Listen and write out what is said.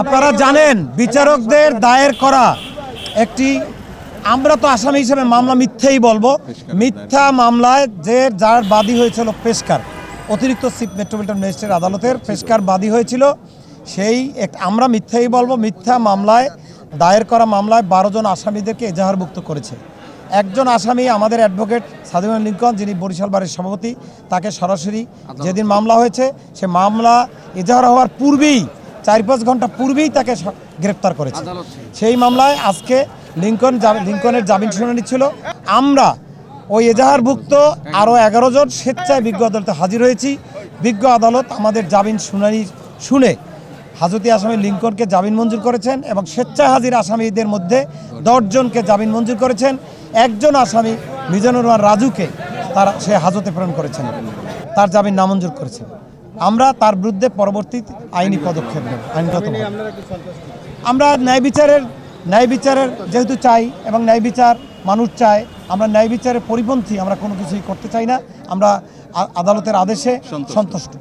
আপনারা জানেন বিচারকদের দায়ের করা একটি, আমরা তো আসামি হিসেবে মামলা মিথ্যেই বলবো, মিথ্যা মামলায় যার বাদী হয়েছিল পেশকার, অতিরিক্ত চিফ মেট্রোপলিটন ম্যাজিস্ট্রেট আদালতের পেশকার বাদী হয়েছিল, সেই আমরা মিথ্যাই বলবো। মিথ্যা মামলায় দায়ের করা মামলায় 12 জন আসামিদেরকে এজাহারভুক্ত করেছে। একজন আসামি আমাদের অ্যাডভোকেট সাদিউল লিঙ্কন, যিনি বরিশাল বারের সভাপতি, তাকে সরাসরি যেদিন মামলা হয়েছে সে মামলা এজাহার হওয়ার পূর্বেই 4-5 ঘন্টা পূর্বেই তাকে গ্রেপ্তার করেছে। সেই মামলায় আজকে লিঙ্কনের জামিন শুনানি ছিল। আমরা ওই এজাহারভুক্ত আরও 11 জন স্বেচ্ছায় বিজ্ঞ আদালতে হাজির হয়েছি। বিজ্ঞ আদালত আমাদের জামিন শুনানি শুনে হাজতি আসামি লিঙ্কনকে জামিন মঞ্জুর করেছেন এবং স্বেচ্ছায় হাজির আসামিদের মধ্যে 10 জনকে জামিন মঞ্জুর করেছেন। একজন আসামি মিজানুর রহমান রাজুকে সে হাজতে প্রেরণ করেছেন, তার জামিন নামঞ্জুর করেছেন। আমরা তার বিরুদ্ধে পরবর্তী আইনি পদক্ষেপ নেব। আমরা ন্যায় বিচারের যেহেতু চাই এবং ন্যায় বিচার মানুষ চায়, আমরা ন্যায় বিচারের পরিপন্থী আমরা কোনো কিছুই করতে চাই না। আমরা আদালতের আদেশে সন্তুষ্ট।